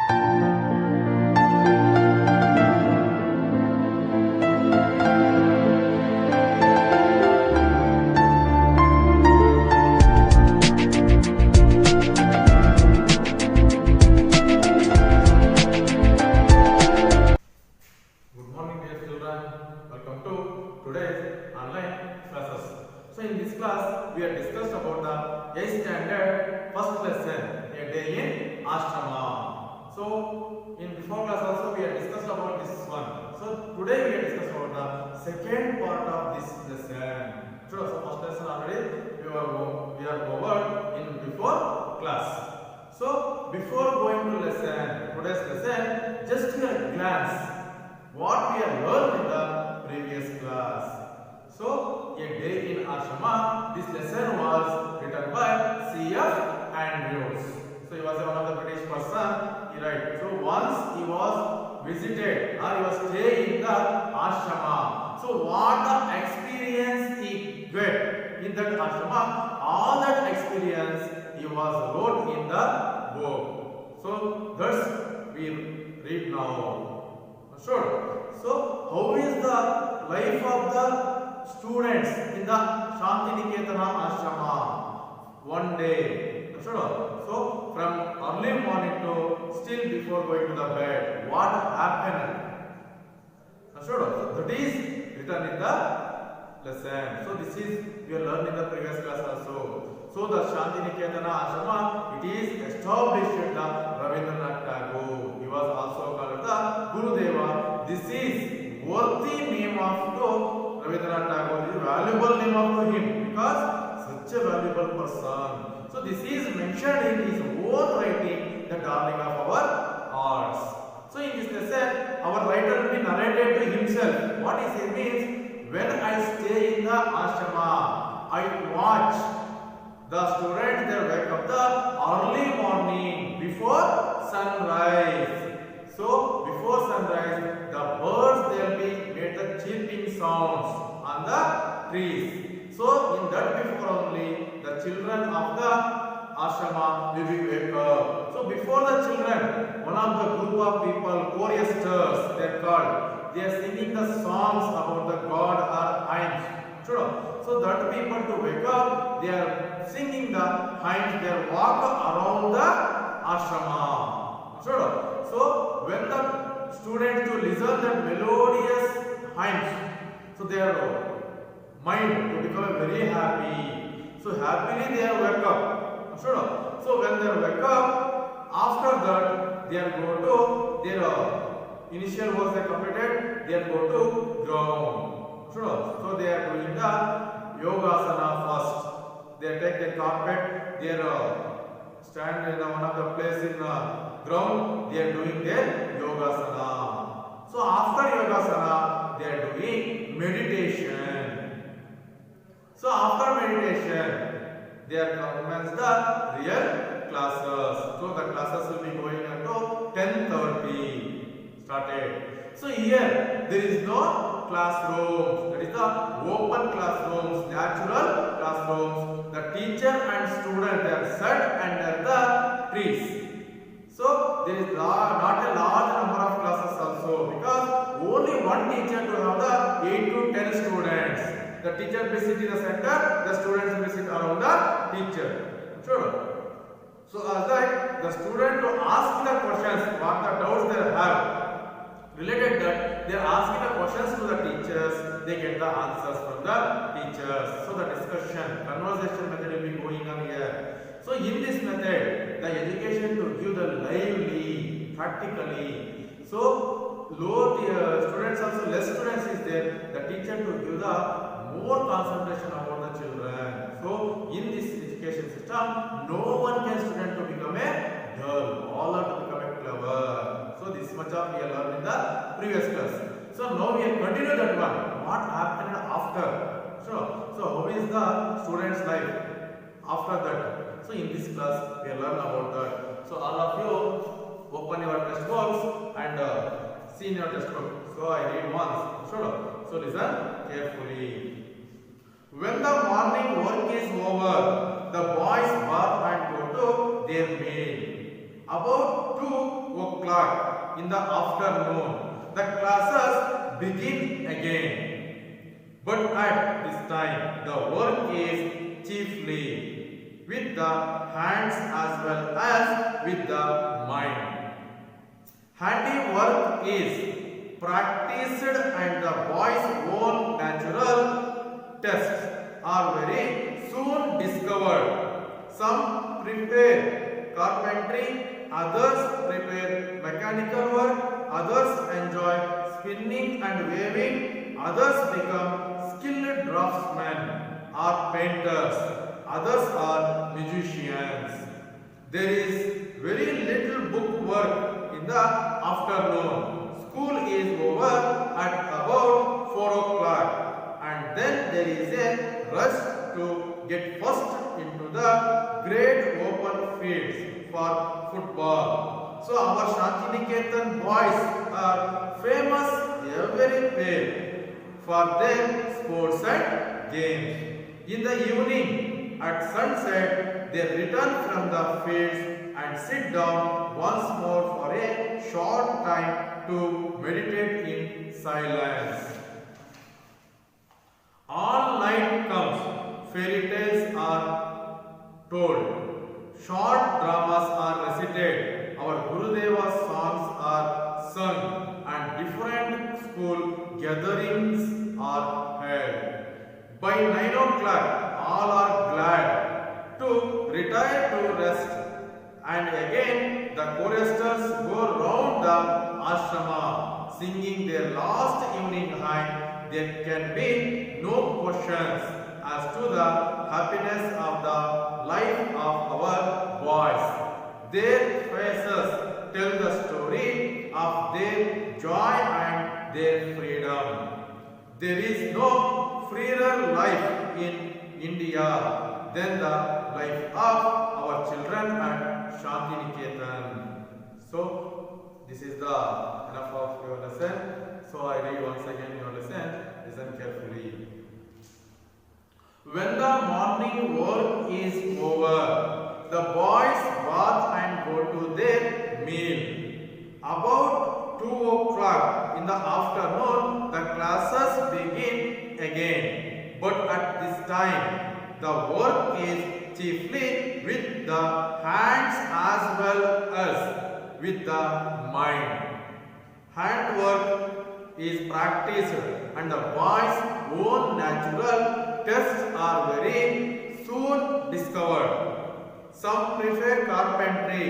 We have discussed about the 8th standard first lesson, a day in ashrama. So in before class also we have discussed about this one. So today we have discussed about the second part of this lesson. So first lesson already we are covered in before class. So before going to lesson, today's lesson, just a glance what we have learned in the previous class. So, a day in ashrama, this lesson was written by C.F. Andrews. So, he was one of the British person. He wrote. So, once he was visited or he was staying in the ashrama. So, what the experience he get in that ashrama, all that experience he was wrote in the book. So, that's we read now. Sure. So, how is the life of the students in the Shantiniketana ashrama? One day. So, from early morning to still before going to the bed, what happened? That is written in the lesson. So, this is we have learned in the previous class also. So, the Shantiniketana ashrama, it is established by Rabindranath Tagore. He was also called the Gurudeva. This is worthy name of Rabindranath Tagore. Is a valuable name of him because such a valuable person. So, this is mentioned in his own writing, the darling of our arts. So, in this lesson, our writer will be narrated to himself. What he says means, when I stay in the ashrama, I watch the students, they wake up the early morning before sunrise. So, before sunrise, the birds they will be made the chirping sounds on the trees. So, in that before only, the children of the ashrama will be wake up. So, before the children, one of the group of people, choristers, they are called. They are singing the songs about the god or hymns. So, that people to wake up, they are singing the hymns, they are walk around the ashrama. So, when the students to listen the melodious hymns, so their mind to become very happy. So, happily they are wake up. So, when they wake up, after that they are go to their initial works they completed, they are go to ground. So, they are doing the yogasana first. They take the carpet, they stand in one of the place in the ground, they are doing their yogasana. So, after yogasana, they are doing meditation. So, after meditation, they are commence the real classes. So, the classes will be going until 10:30 started. So, here there is no classrooms. That is the open classrooms, natural classrooms. The teacher and student they are set under the trees. So, there is not a large number of classes also because only one teacher to have the 8 to 10 students. The teacher will sit in the center, the students will sit around the teacher. Sure. So, as like the student to ask the questions, what the doubts they have. Related that they are asking the questions to the teachers, they get the answers from the teachers. So, the discussion, conversation method will be going on here. So, in this method, the education to give the lively, practically. So, students also, less students is there, the teacher to give the more concentration about the children. So, in this education system, no one can student to become a dull, all are to become a clever. So, this much of we have learned in the previous class. So, now we have continued that one. What happened after? So, how is the student's life after that? So, in this class, we have learned about that. So, all of you open your textbooks and see in your textbook. So, I read once. So, listen carefully. When the morning work is over, the boys bath and go to their meal. About 2 o'clock. o'clock in the afternoon, the classes begin again. But at this time, the work is chiefly with the hands as well as with the mind. Handiwork is practiced and the boys' own natural tests are very soon discovered. Some prepare carpentry, others prepare mechanical work, others enjoy spinning and weaving, others become skilled draftsmen or painters, others are musicians. There is very little book work in the afternoon. School is over at about 4 o'clock and then there is a rush to get first into the great open fields for football. So our Shantiniketan boys are famous everywhere for their sports and games. In the evening at sunset they return from the fields and sit down once more for a short time to meditate in silence. All night comes, fairy tales are told, short dramas are recited, our Gurudeva's songs are sung and different school gatherings are held. By 9 o'clock all are glad to retire to rest and again the choristers go round the ashrama singing their last evening hymn. There can be no questions as to the happiness of the life of our boys. Their faces tell the story of their joy and their freedom. There is no freer life in India than the life of our children at Shantiniketan. So, this is the enough of your lesson. So, I read once again your lesson. Listen carefully. When the morning work is over, the boys bath and go to their meal. About 2 o'clock in the afternoon, the classes begin again. But at this time, the work is chiefly with the hands as well as with the mind. Handwork is practiced and the boys' own natural tests are very soon discovered. Some prefer carpentry,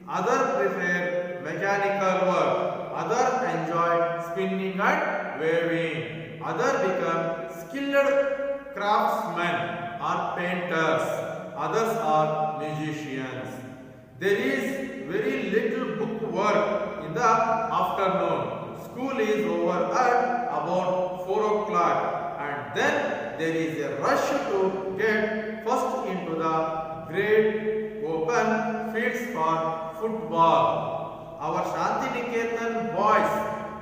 others prefer mechanical work, others enjoy spinning and weaving, others become skilled craftsmen or painters, others are musicians. There is very little book work in the afternoon. School is over at about 4 o'clock and then there is a rush to get first into the great open fields for football. Our Shantiniketan boys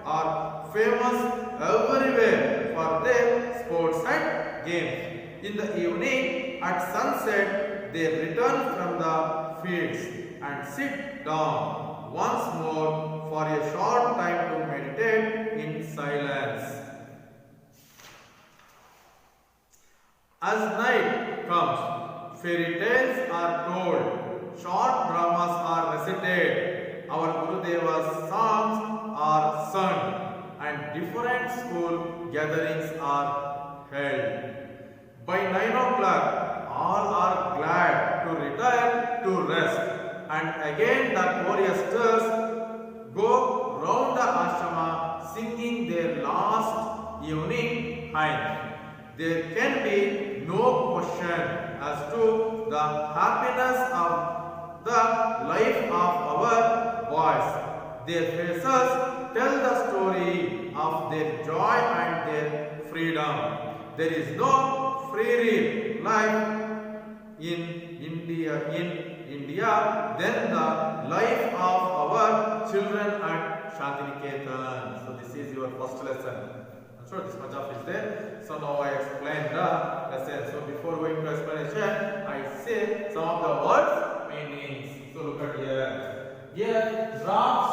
are famous everywhere for their sports and games. In the evening at sunset they return from the fields and sit down once more for a short time to meditate in silence. As night comes, fairy tales are told, short dramas are recited, our Gurudeva's songs are sung and different school gatherings are held. By 9 o'clock all are glad to retire to rest and again the choristers go round the ashrama singing their last evening hymn. There can be no question as to the happiness of the life of our boys. Their faces tell the story of their joy and their freedom. There is no free life in India than the life of our children at Shantiniketan. So this is your first lesson. I'm sure this much of is there. So now I explain the lesson. So before going to explanation, I say some of the words meanings. So look at here. Here, drops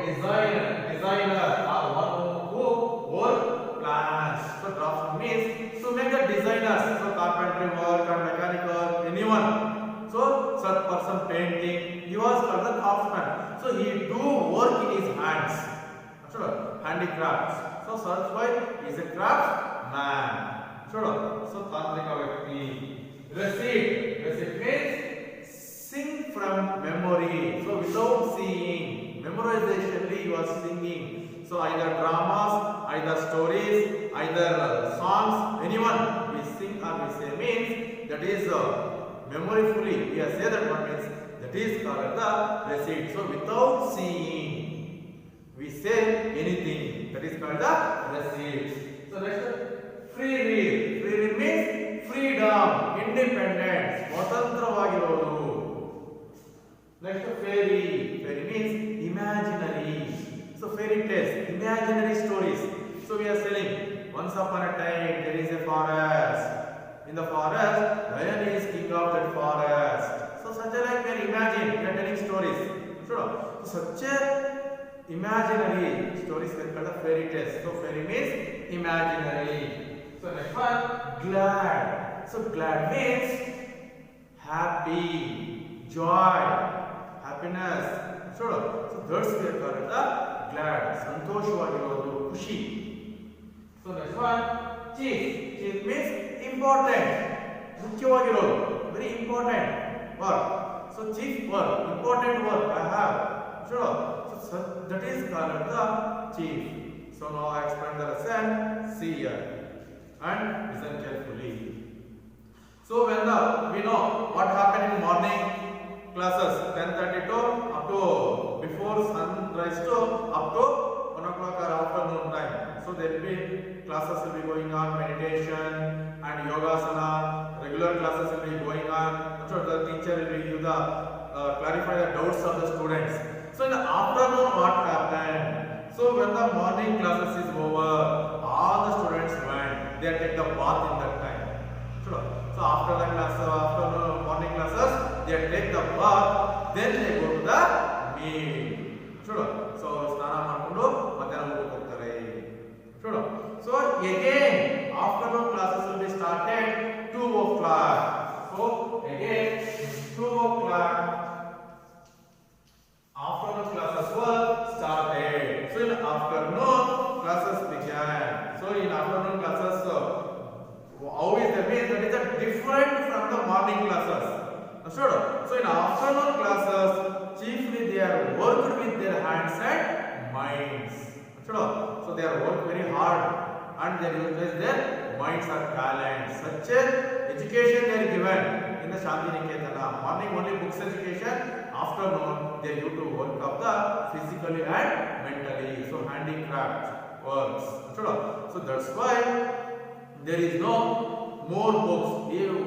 designer or one who work plans. So draftsman means to make the designers. So carpentry work and mechanical, anyone. So such person painting, he was called the craftsman. So he do work in his hands. Sure, handicrafts. So that's why he is a craftsman. Sure. So tantrika vyakti. Recite means sing from memory. So without seeing, memorization he was singing. So either dramas, either stories, either songs, anyone we sing or we say means that is memorifully. We say that one means that is called the recite. So without seeing, we say anything. That is called the recite. So next, free read. Free read means freedom, independence, ಸ್ವತಂತ್ರವಾಗಿರೋದು. Next, fairy. Fairy means imaginary. So fairy tales, imaginary stories. So we are saying, once upon a time there is a forest. In the forest, lion is king of that forest. So such a like we are imagining, we are telling stories. Sure. So such a imaginary stories we are called the fairy tales. So fairy means imaginary. So next one, glad. So glad means happy, joy, happiness. Sure. So that's we are called the glad. ಸಂತೋಷವಾಗಿರೋದು, ಖುಷಿ. So next one, chief. Chief means important, ಮುಖ್ಯವಾಗಿರೋದು, very important work. So chief work, important work I have. Sure. So that is called the chief. So now I explain the lesson. See here and listen carefully. So when we know what happened in morning classes 10:30 to up to before sunrise to up to 1 o'clock or afternoon time. So there will be classes will be going on, meditation and yogasana. Regular classes will be going on. So the teacher will be give the clarify the doubts of the students. So in the afternoon what happened? So when the morning classes is over, all the students went. They take the bath in that time. Sure. So after the class, afternoon morning classes, they take the bath. Then they go to the meal. Sure. So ಸ್ನಾನ ಮಾಡಿಕೊಂಡು ಮಧ್ಯಾಹ್ನ ಊಟಕ್ಕೆ ಹೋಗ್ತಾರೆ. Sure. So again afternoon classes will be started 2 o'clock. So again 2 o'clock afternoon classes were started. So in afternoon classes began. So in afternoon classes, how is the way that is different from the morning classes? Sure. So in afternoon classes, chiefly they are worked with their hands and minds. Sure. So they are worked very hard and they utilize their minds or talents. Such a education they are given in the Shantiniketana. Morning only books education, afternoon they are used to work of the physically and mentally. So handicraft works. Sure. So that's why there is no more books.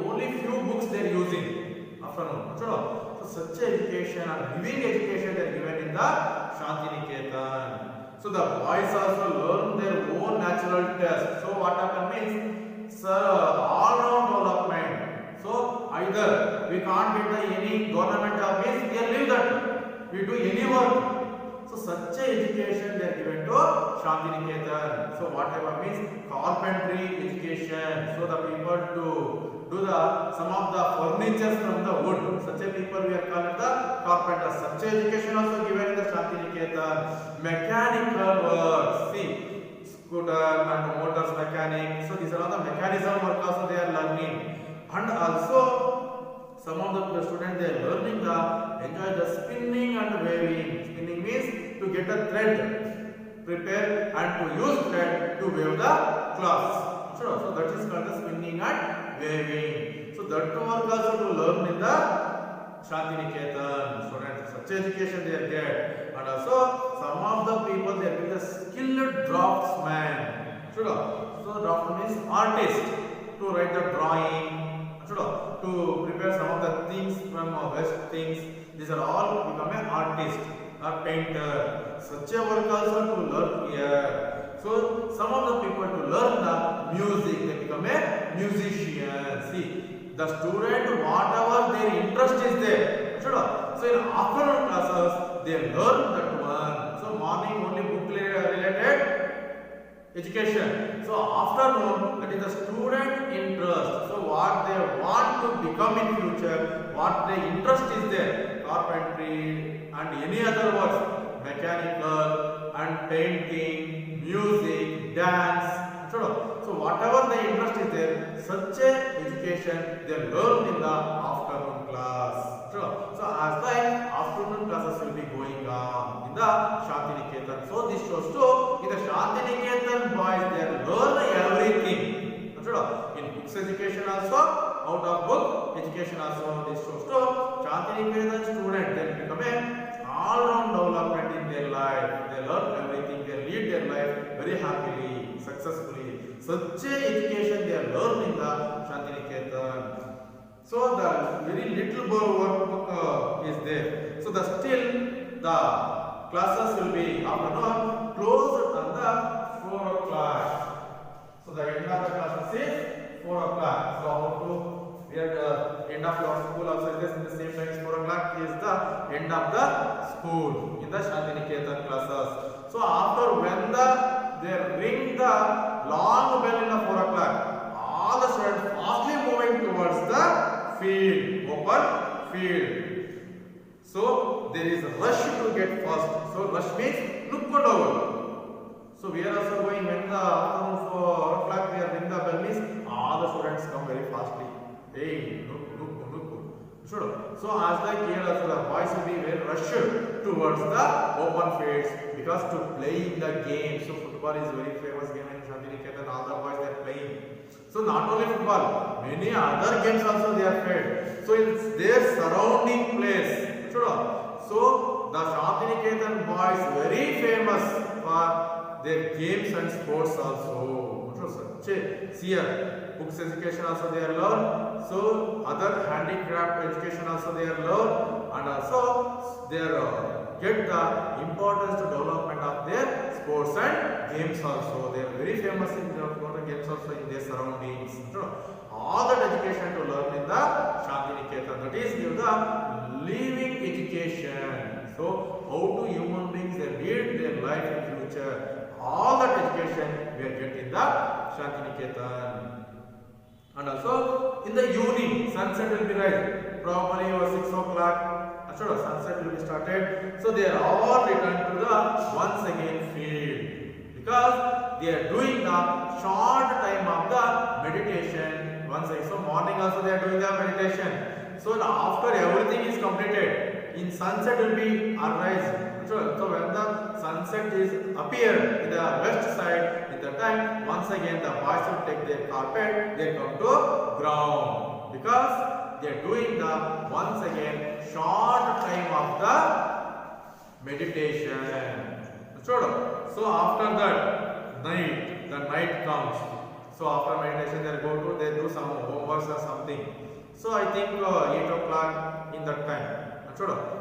Only few books they are using. Afternoon. Sure. So such education and living education they are given in the Shantiniketan. So the boys also learn their own natural test. So what happens means, sir, all round development. So either we can't get the any government office, we leave that. We do any work. So such a education they are given to Shantiniketan. So whatever means carpentry education. So the people to do the some of the furnitures from the wood. Such a people we are called the carpenters. Such a education also given in the Shantiniketan. Mechanical work. See, scooter and motors mechanic. So these are all the mechanism work also they are learning. And also some of the students they are learning the enjoy the spinning and weaving. Spinning means to get a thread, prepare and to use thread to weave the cloths. Sure. So that is called the spinning and weaving. So that work also to learn in the Shantiniketan. Students, such education they are get. And also some of the people they are the skilled draftsman. Sure. So draftsman means artist to write the drawing. Sure. To prepare some of the things from West things. These are all become an artist or painter. Such a work also to learn here. So some of the people to learn the music, they become a musician. See, the student whatever their interest is there. Sure. So in afternoon classes they learn that one. So education. So afternoon, that is the student interest. So what they want to become in future, what their interest is there, carpentry and any other works, mechanical and painting, music, dance. So whatever the interest is there, such a education they learn in the afternoon class. So as like afternoon classes will be going on in the Shantiniketan. So this shows to in the Shantiniketan boys they learn everything. In books education also, out of book education also. This shows to Shantiniketan student they become a all-round development in their life. They learn everything. They lead their life very happily, successfully. Such a education they learn in the Shantiniketan. So the very little workbook is there. So the still the classes will be afternoon closed on the 4 o'clock. So the end of the classes is 4 o'clock. So how to we are the end of your school also is in the same time 4 o'clock is the end of the school in the Shantiniketan classes. So after when they ring the long bell in the 4 o'clock, all the students fastly moving towards the field, open field. So there is a rush to get first. So rush means look over. So we are also going when the afternoon 4 o'clock we are ring the bell means all the students come very fastly. Hey, look. So as like here also the boys will be very rushed towards the open fields because to play the game. So football is very famous game in Shantiniketan. All the boys they are playing. So not only football, many other games also they are played. So it's their surrounding place. So the Shantiniketan boys very famous for their games and sports also. See here, books education also they are learn. So other handicraft education also they are learn, and also they are get the importance to development of their sports and games also. They are very famous in the games also in their surroundings. All that education to learn in the Shantiniketan. That is give the living education. So how do human beings they lead their life in future? All that education we are getting in the Shantiniketan. And also in the evening, sunset will be rising. Probably over 6 o'clock. Sunset will be started. So they are all returned to the once again field because they are doing the short time of the meditation. Once again, so morning also they are doing the meditation. So after everything is completed, in sunset will be arise. So when the sunset is appear in the west side, in the time once again the boys will take their carpet, they come to ground because they are doing the once again short time of the meditation. So after that the night comes. So after meditation they do some homeworks or something. So I think 8 o'clock in that time.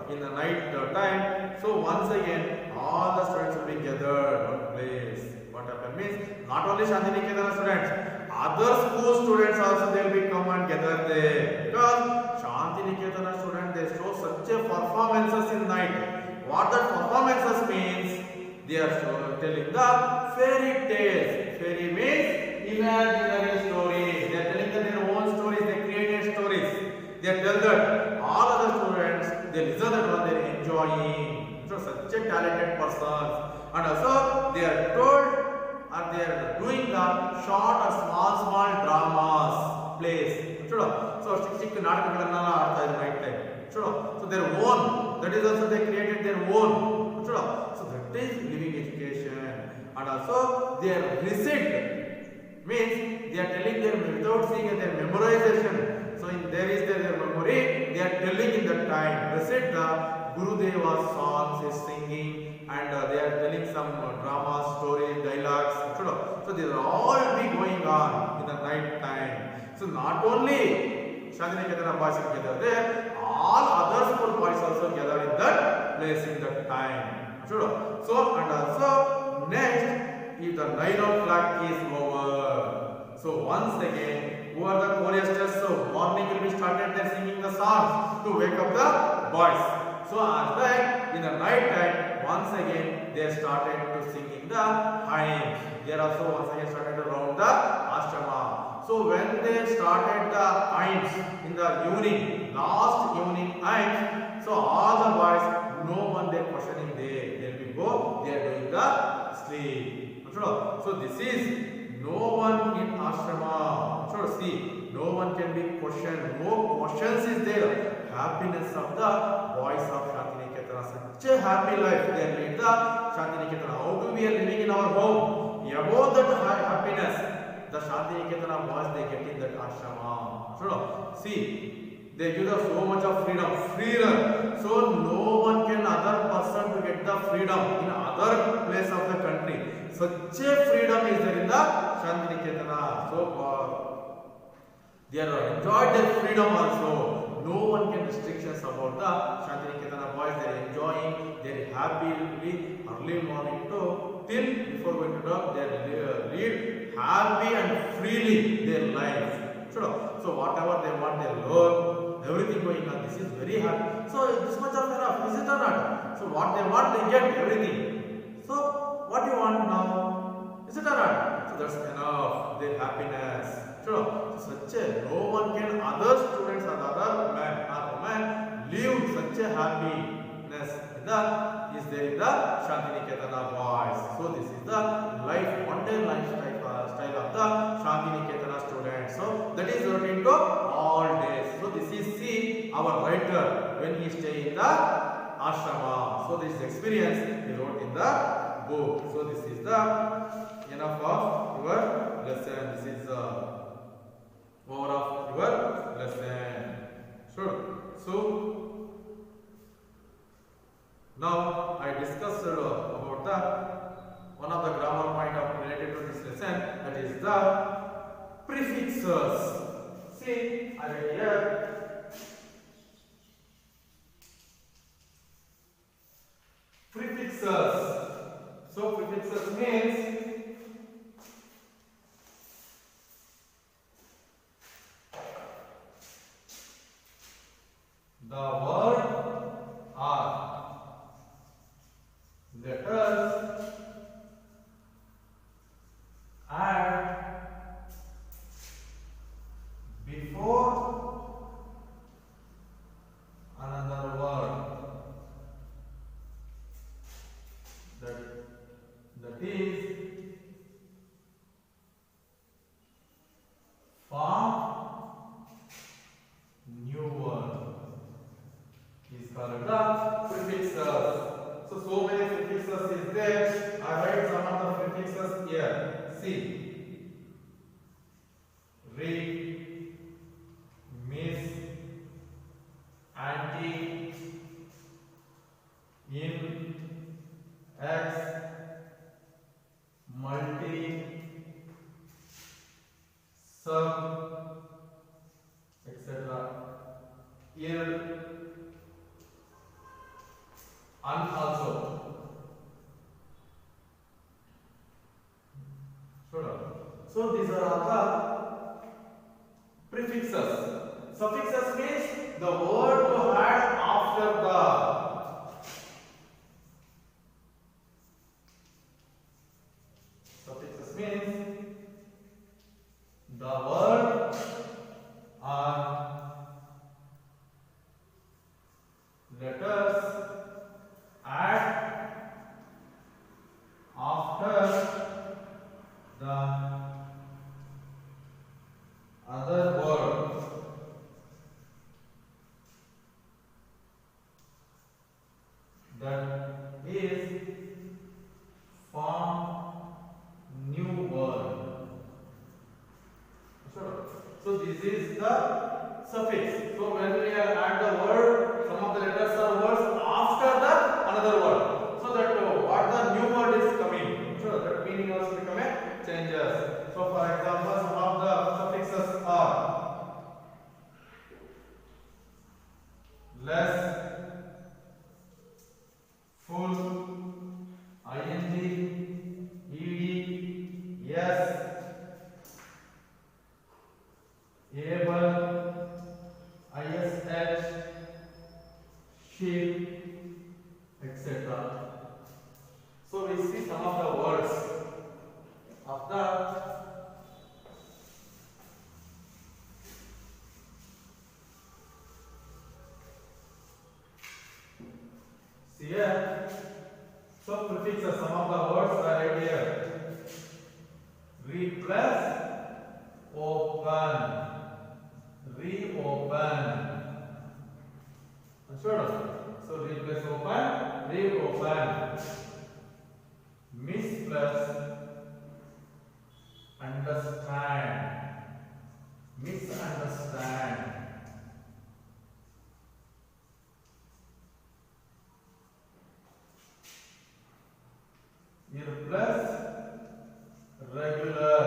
In the night time, so once again all the students will be gathered one place. What happens means not only Shantiniketan students, other school students also they will be come and gather there because Shantiniketan students they show such a performances in night. What that performances means, they are telling the fairy tales. Fairy means imaginary stories. They are telling their own stories. They created stories. They tell that all other students they listen that one they are enjoying. So such a talented persons, and also they are told and they are doing the short or small dramas plays. So chick naatakagallanna aadta idare night time. So their own, that is also they created their own. So that is living education, and also their recite means they are telling their without seeing their memorization. So in there is their memory, they are telling in that time. Recite the Gurudeva's songs is singing, and they are telling some drama, stories, dialogues. So these are all be going on in the night time. So not only Shantiniketan boys are gathered there, all other school boys also gather in that place in that time. So and also next if the 9 o'clock is over. So once again who are the choristers? So morning will be started there singing the songs to wake up the boys. So as like in the night time once again they started to singing the hymns. They are also once again started around the ashrama. So when they started the hymns in the evening, last evening hymns, so all the boys, no one they questioning there. They will go, they are doing the sleep. So this is no one in ashrama. So see, no one can be questioned. No questions is there. Happiness of the boys of Shantiniketan. Such a happy life they lead the Shantiniketan. How do we are living in our home? About that happiness, the Shantiniketan boys they get in that ashrama. So see, they give us so much of freedom. So no one can other person to get the freedom in other place of the country. Such a freedom is there in the Shantiniketan. So they are enjoyed their freedom also. No one can restrictions about the Shantiniketan boys. They are enjoying. They are happily early morning to till before going to dog. They lead happy and freely their life. So whatever they want, they learn. Everything going on. This is very happy. So this much of enough, is it or not? So what they want, they get everything. So what do you want now? Is it or not? So that's enough. Their happiness. So such a no one can other students or other man or woman live such a happiness in the is there in the Shantiniketan boys. So this is the life, one day style of the Shantiniketan students. So that is routine to all days. So this is see our writer when he stay in the ashrama. So this experience he wrote in the book. So this is the enough of your lesson. This is over of your lesson. Sure. So now I discussed about the one of the grammar point of related to this lesson, that is the prefixes. See, I will here prefixes. So prefixes means the word or letters add before another word. That is form new word is called the prefixes. So many prefixes is there. I write some of the prefixes here. See, re, miss, anti, in, ex, multi, sub, etc. Il, and also. So these are all the prefixes. Suffixes means the word to add after the. Suffixes means the word or letters add after the other word. That is form new word. So this is the suffix. So when we add the word, some of the letters are words after the another word. So that what the new word is coming. So that meaning also become a changes. So for example, some of the suffixes are less, full, ing, ed, yes, able, ish, sheep, etc. we see some of the words of the see here. So prefixes, some of the words are right here. Read plus open. Reopen. Sure. So read plus open. Reopen. Miss plus understand. Misunderstand. Here plus regular.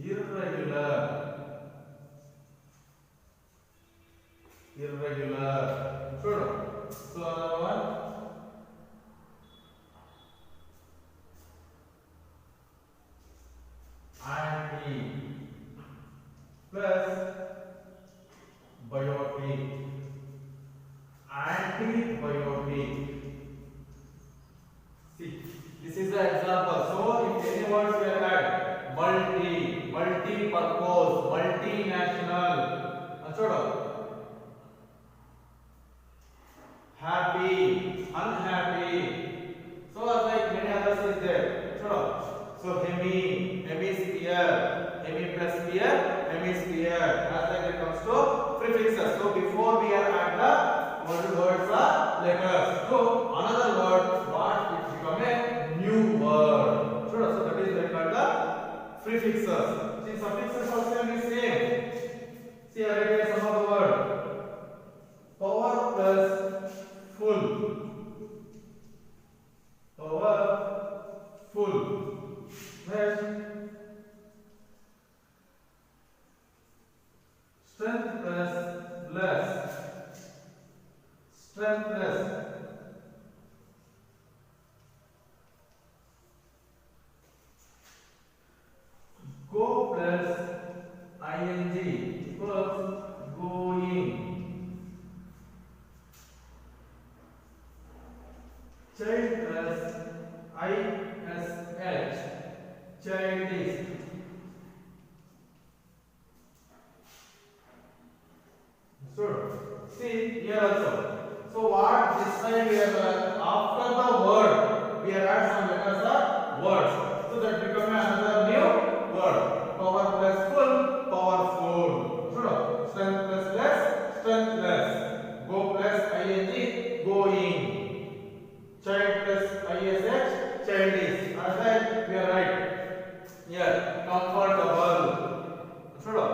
Irregular. Irregular. Sure. So another one. Anti plus biotic. Antibiotic. See, this is the example. So if any words we have had, multi-purpose, multinational, happy, unhappy. So like many others is there. So hemisphere, hemi plus sphere, hemisphere. As like it comes to prefixes. So before we are at the words are letters. So another word, what it become a new word. So that is called the prefixes. See, suffixes also will be same. See, I write here some of the word. Power plus full. Power full. Next, strength plus less. Strengthless. Go plus ing equals going. Child plus ish, childish. Sure. See here also. So what this time we have after the word we have add some letters of words. So that become another new word. Power plus full, powerful. Sure. Strength plus less, strengthless. Go plus ing, going. Child plus ish, childish. As that we are right. Here, comfortable. Sure.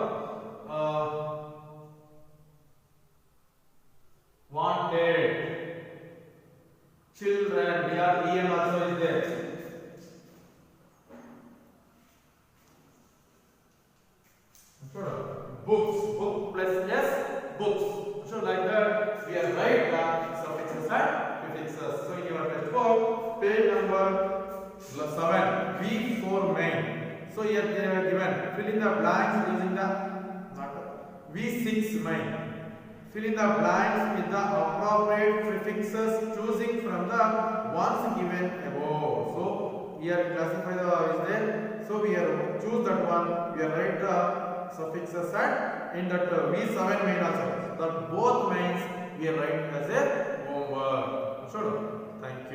Wanted. Children, en also is there. Books, book plus s, books. So like that we are right the suffixes and prefixes. So in your textbook, page number 7, V4 main. So here they are given, fill in the blanks using the V6 main. Fill in the blanks with the appropriate prefixes choosing from the ones given above. So here classify the is there. So we are choose that one. We are write the suffixes and in that V7 main also. That both mains we are write as a